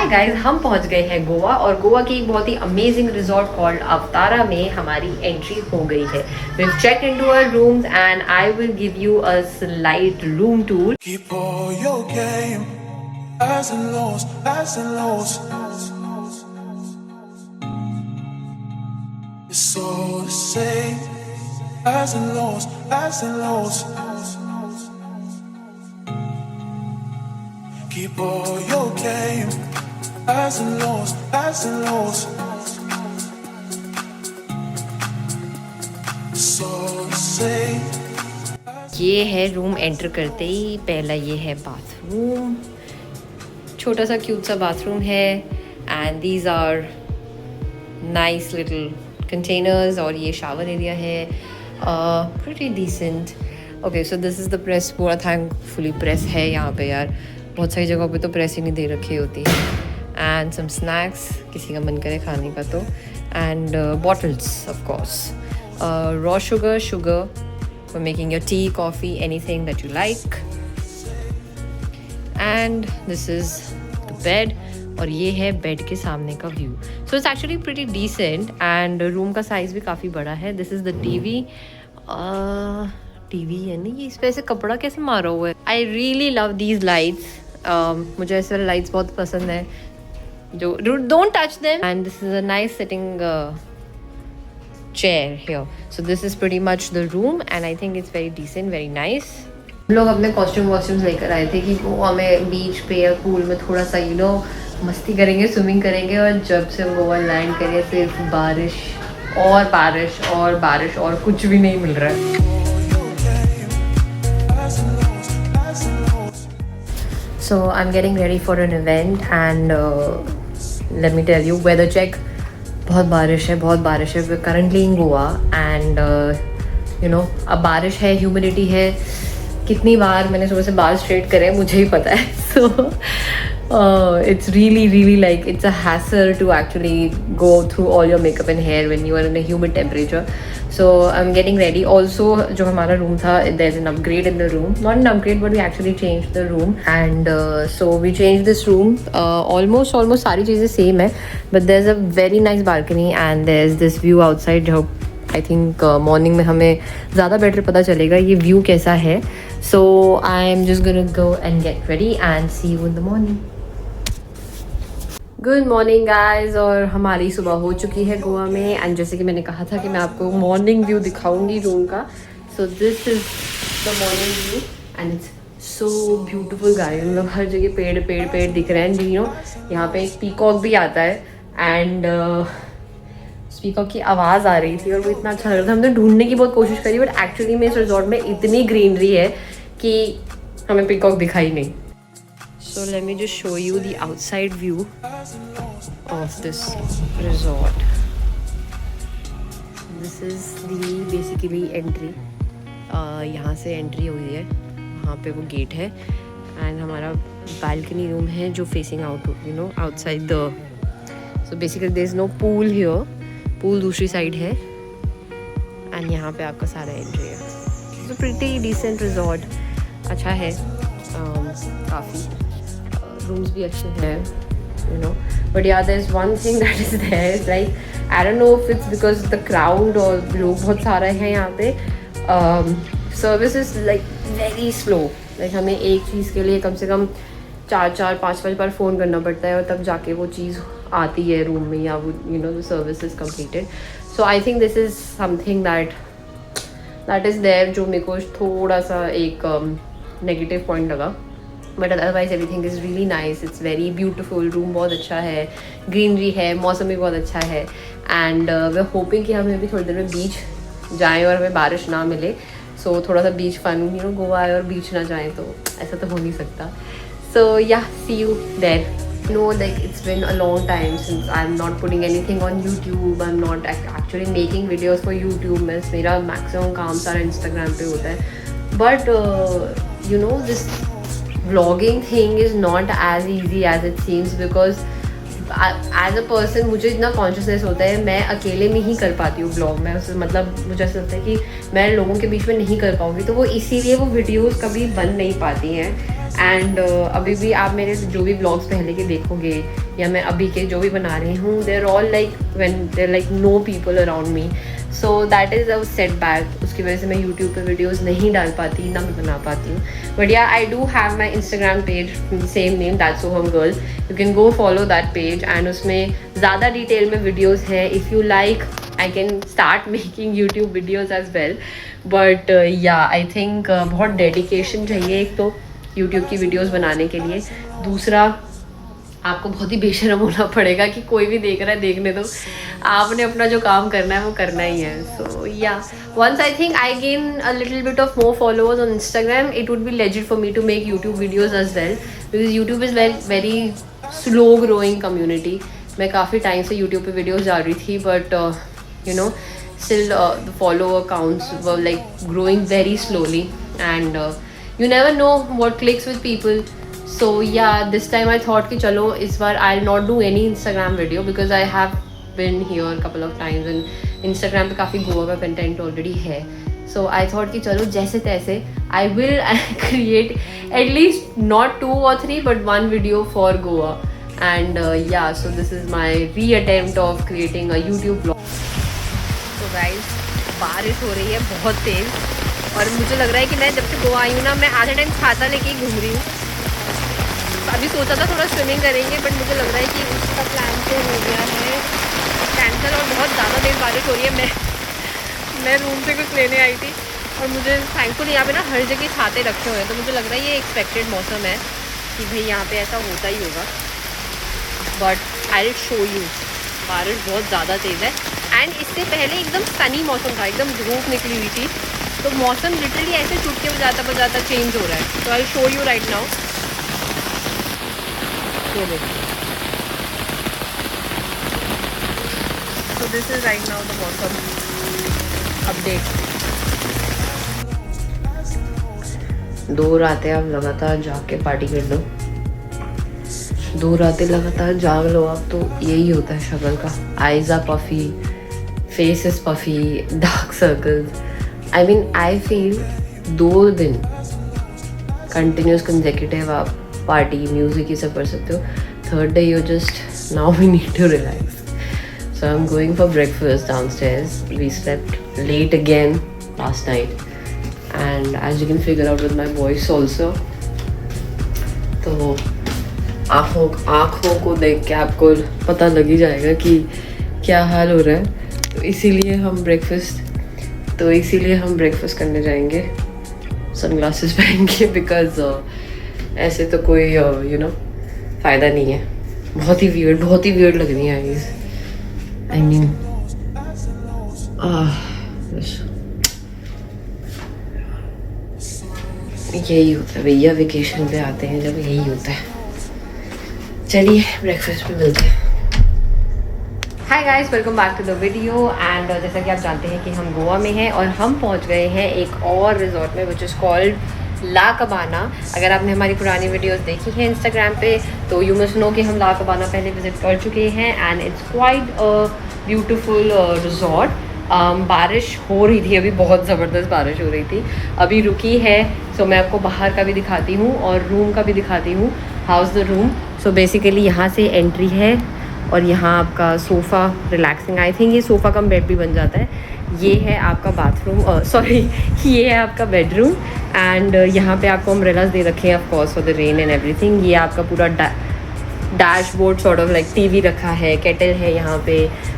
Guys, हम पहुंच गए हैं गोवा और गोवा की एक बहुत ही अमेजिंग रिजॉर्ट कॉल्ड अवतारा में हमारी एंट्री हो गई है। We've checked into our rooms and I will give you a slight room tour. Keep all your game, highs and lows, highs and lows. It's all the same, highs and lows, highs and lows. Keep all your game, highs and lows, highs and lows. It's all the same. ये है room enter करते ही पहला ये है bathroom, छोटा सा cute सा bathroom है and these are nice little containers और ये शावर एरिया है, pretty decent. Okay, so this is the press, पूरा थैंकफुली प्रेस है यहाँ पे यार, बहुत सारी जगहों पे तो प्रेस ही नहीं दे रखी होती है। एंड सम स्नैक्स, किसी का मन करे खाने का तो, and bottles of course, raw sugar for making your tea, coffee, anything that you like. And this is the bed और ये है बेड के सामने का view. So it's actually pretty decent and room का साइज भी काफ़ी बड़ा है। This is the TV. TV है नहीं, ये इस पे ऐसे कपड़ा कैसे मारा हुआ है। I really love these lights. मुझे ऐसे वाले लाइट्स बहुत पसंद है जो don't touch them. And this is a nice sitting chair here. So this is pretty much the room and I think it's very decent, very nice. हम लोग अपने कॉस्ट्यूम्स लेकर आए थे कि गोवा में बीच पे या पूल में थोड़ा सा मस्ती करेंगे, स्विमिंग करेंगे, और जब से गोवा लैंड करें सिर्फ बारिश और बारिश और बारिश और कुछ भी नहीं मिल रहा है। So I'm getting ready for an event and let me tell you, weather check, बहुत बारिश है करंटली इन गोवा एंड अब बारिश है, ह्यूमिडिटी है। कितनी बार मैंने सुबह से बाल स्ट्रेट करे मुझे ही पता है। So it's really like it's a hassle to actually go through all your makeup and hair when you are in a humid temperature. So I am getting ready. Also जो हमारा रूम था, there is an upgrade in the room, not an upgrade but we actually change the room and so we change this room. Almost सारी चीज़ें same है but there is a very nice balcony and there is this view outside जो I think morning में हमें ज़्यादा better पता चलेगा ये व्यू कैसा है। So I am just gonna go and get ready and see you in the morning. Good morning guys, और हमारी सुबह हो चुकी है गोवा में एंड जैसे कि मैंने कहा था कि मैं आपको मॉर्निंग व्यू दिखाऊंगी रूम का। So this is the morning view and it's so beautiful guys. मतलब हर जगह पेड़ दिख रहे हैं। यहाँ पे एक पीकॉक भी आता है एंड पीकॉक की आवाज़ आ रही थी और वो इतना अच्छा लग रहा था। हमने ढूंढने की बहुत कोशिश करी बट एक्चुअली में इस रिजॉर्ट में इतनी ग्रीनरी है कि हमें पीकॉक दिखाई नहीं। So let me just show you the outside view of this resort. This is the basically entry. यहाँ से एंट्री हुई है, वहाँ पे वो गेट है एंड हमारा बालकनी रूम है जो facing out outside the. So basically there is no pool here, pool दूसरी साइड है एंड यहाँ पे आपका सारा एंट्री है। सो प्रिटी डिसेंट रिजॉर्ट, अच्छा है, काफ़ी रूम्स भी अच्छे हैं बट यार there is one thing that is there is like I don't know if it's because the crowd और लोग बहुत सारे हैं यहाँ पे। Service is like very slow, like हमें एक चीज़ के लिए कम से कम 4-5 बार फ़ोन करना पड़ता है और तब जाके वो चीज़ आती है रूम में या वो the service is completed. So I think this is something that is there जो मेरे को थोड़ा सा एक नेगेटिव पॉइंट लगा। But otherwise everything is really nice, it's very beautiful. Room बहुत अच्छा है, ग्रीनरी है, मौसम भी बहुत अच्छा है एंड वी आर होपिंग कि हमें भी थोड़ी देर में बीच जाएँ और हमें बारिश ना मिले। सो थोड़ा सा बीच फन, गोवा आए और बीच ना जाएँ तो ऐसा तो हो नहीं सकता। So ya see you there. Like it's been a long time since I'm not putting anything on YouTube. I'm not actually making videos for YouTube. मेरा maximum काम सारा Instagram पे होता है but this vlogging thing is not as easy as it seems because as a person मुझे इतना consciousness होता है, मैं अकेले में ही कर पाती हूँ ब्लॉग में। मतलब मुझे ऐसा लगता है कि मैं लोगों के बीच में नहीं कर पाऊँगी, तो वो इसीलिए वो वीडियोस कभी बन नहीं पाती हैं एंड अभी भी आप मेरे जो भी ब्लॉग्स पहले के देखोगे या मैं अभी के जो भी बना रही हूँ, there all like when there like no people around me, so that is a setback. उसकी वजह से मैं यूट्यूब पे वीडियोस नहीं डाल पाती, ना मैं बना पाती हूँ। But yeah I do have my Instagram page, same name, that's Soham girl. You can go follow that page and उसमें ज़्यादा डिटेल में वीडियोज़ है। If you like I can start making YouTube videos as well, but yeah I think बहुत dedication चाहिए एक तो YouTube की videos बनाने के लिए, दूसरा आपको बहुत ही बेशर्म होना पड़ेगा कि कोई भी देख रहा है देखने दो, आपने अपना जो काम करना है वो करना ही है। So yeah once I think I gain a little bit of more followers on Instagram, it would be legit for me to make YouTube videos as well, because YouTube is very slow growing community. मैं काफ़ी time से YouTube पे videos डाल रही थी, but you know still the follower counts were like growing very slowly, and you never know what clicks with people. So yeah, this time I thought कि चलो इस बार I'll not do any Instagram video because I have been here a couple of times and Instagram पे काफ़ी गोवा का content already है. So I thought कि चलो जैसे तैसे I will create at least not 2 or 3 but 1 video for Goa, and yeah, so this is my re-attempt of creating a YouTube vlog. तो guys बारिश हो रही है बहुत तेज़, और मुझे लग रहा है कि मैं जब से गोवा आई हूँ ना, मैं आधे टाइम छाता लेके ही घूम रही हूँ। अभी सोचा था थोड़ा स्विमिंग करेंगे, बट मुझे लग रहा है कि उसका प्लान तो हो गया है कैंसिल, और बहुत ज़्यादा तेज़ बारिश हो रही है। मैं रूम से कुछ लेने आई थी और मुझे थैंकफुल यहाँ पे ना हर जगह छाते रखे हुए हैं, तो मुझे लग रहा है ये एक्सपेक्टेड मौसम है कि भाई यहाँ पे ऐसा होता ही होगा। But I will show you, बारिश बहुत ज़्यादा तेज़ है, एंड इससे पहले एकदम सनी मौसम था, एकदम धूप निकली हुई थी, तो मौसम लिटरली ऐसे चुटके बजाता चेंज हो रहा है। तो I will show you right now. So this is right now the मौसम अपडेट। 2 रातें आप लगातार जाग के पार्टी कर लो, 2 रातें लगातार जाग लो आप, तो यही होता है शक्ल का। Eyes are puffy, face is puffy, dark circles. I mean I feel 2 दिन कंटिन्यूस कंसेक्यूटिव आप पार्टी म्यूजिक ये सब कर सकते हो, 3rd day you just now we need to relax. So I'm going for breakfast downstairs. We slept late again last night, and as you can figure out with my voice also, तो आँखों को देख के आपको पता लग ही जाएगा कि क्या हाल हो रहा है। तो इसीलिए हम ब्रेकफास्ट करने जाएंगे सनग्लासेस पहन के, बिकॉज ऐसे तो कोई यू नो फ़ायदा नहीं है। बहुत ही वियर्ड लग रही है आईज। आई मीन यही होता है भैया, वेकेशन पे आते हैं जब यही होता है। चलिए ब्रेकफास्ट में मिलते हैं। Hi guys, welcome back to the video. And जैसा कि आप जानते हैं कि हम गोवा में हैं और हम पहुंच गए हैं एक और रिजॉर्ट में, विच इज़ कॉल्ड ला कबाना। अगर आपने हमारी पुरानी वीडियोस देखी हैं इंस्टाग्राम पे, तो यू मस्ट नो कि हम ला कबाना पहले विजिट कर चुके हैं, and it's quite a beautiful resort. बारिश हो रही थी, अभी बहुत ज़बरदस्त बारिश हो रही थी, अभी रुकी है। सो मैं आपको बाहर का भी दिखाती हूँ और रूम का भी दिखाती हूँ। House the room. So basically यहाँ से एंट्री है और यहाँ आपका सोफ़ा रिलैक्सिंग, आई थिंक ये सोफ़ा कम बेड भी बन जाता है। ये है आपका बाथरूम, सॉरी ये है आपका बेडरूम, एंड यहाँ पे आपको अम्ब्रेलाज दे रखे हैं of course for the rain and everything. ये आपका पूरा dashboard sort of like TV रखा है, केटल है यहाँ पे,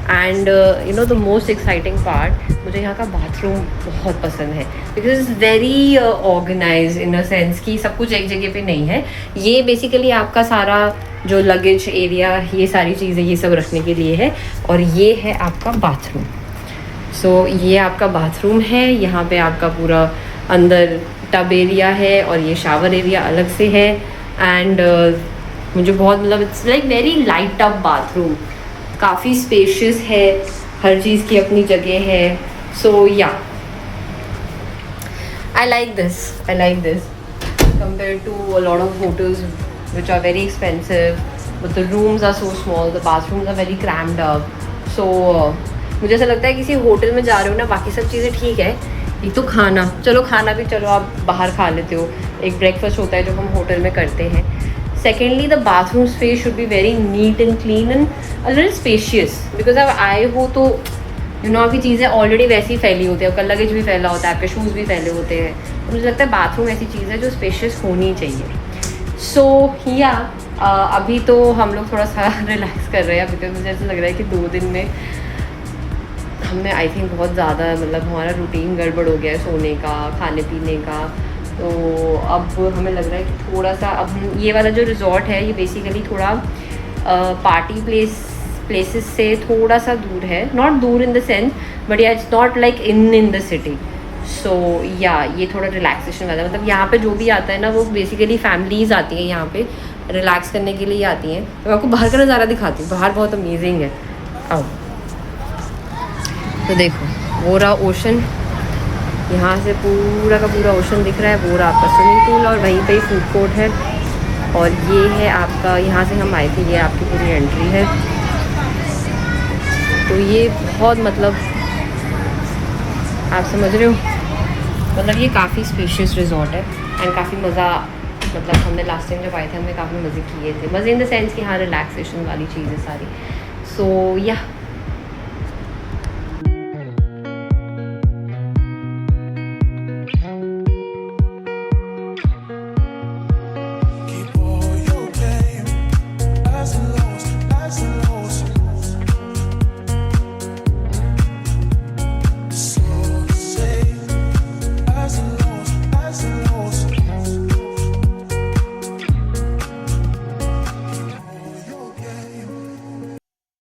and you know the most exciting part, मुझे यहाँ का बाथरूम बहुत पसंद है, because it's very organise in a sense कि सब कुछ एक जगह पे नहीं है। ये बेसिकली आपका सारा जो लगेज एरिया, ये सारी चीज़ें ये सब रखने के लिए है, और ये है आपका बाथरूम। सो ये आपका बाथरूम है, यहाँ पे आपका पूरा अंदर टब एरिया है और ये शावर एरिया अलग से है, एंड मुझे बहुत मतलब it's like very light up bathroom, काफ़ी स्पेशियस है, हर चीज़ की अपनी जगह है। सो या I like this compared to a lot of hotels which are very expensive, but the rooms are so small, the bathrooms are very crammed up. So मुझे ऐसा लगता है किसी होटल में जा रहे हो ना, बाकी सब चीज़ें ठीक है, एक तो खाना, चलो खाना भी चलो आप बाहर खा लेते हो, एक ब्रेकफास्ट होता है जो हम होटल में करते हैं. Secondly the bathroom space should be very neat and clean and a little spacious, because अब आए हो तो यू नो आपकी चीज़ें ऑलरेडी वैसी फैली होती है, आपका लगेज भी फैला होता है, आपके शूज़ भी फैले होते हैं. तो मुझे लगता है बाथरूम ऐसी चीज़ है जो स्पेशियस होनी चाहिए. सो या अभी तो हम लोग थोड़ा सा रिलैक्स कर रहे हैं, बिकॉज मुझे ऐसा लग रहा है कि 2 दिन में हमने आई थिंक बहुत ज़्यादा मतलब हमारा रूटीन गड़बड़ हो गया है सोने का, खाने पीने का. तो अब हमें लग रहा है कि थोड़ा सा अब ये वाला जो रिजॉर्ट है ये बेसिकली थोड़ा पार्टी प्लेसेस से थोड़ा सा दूर है. नॉट दूर in the sense, but ya it's not like in the city. So ya ये थोड़ा रिलैक्सेशन वाला, मतलब यहाँ पे जो भी आता है ना वो बेसिकली फैमिलीज़ आती हैं यहाँ पे रिलैक्स करने के लिए आती हैं. तो मैं आपको बाहर का नज़ारा दिखाती हूँ, बाहर बहुत अमेजिंग है. आओ. तो देखो वो रहा ओशन, यहाँ से पूरा का पूरा ओशन दिख रहा है. वो रहा आपका स्विमिंग पूल और वहीं पे ही फूड कोर्ट है. और ये है आपका, यहाँ से हम आए थे, ये आपकी पूरी एंट्री है. तो ये बहुत मतलब आप समझ रहे हो, मतलब ये काफ़ी स्पेशियस रिजॉर्ट है एंड काफ़ी मज़ा, मतलब हमने लास्ट टाइम जब आए थे हमने काफ़ी मज़े किए थे. मज़े इन द सेंस कि हाँ रिलैक्सेशन वाली चीज़ें सारी. सो या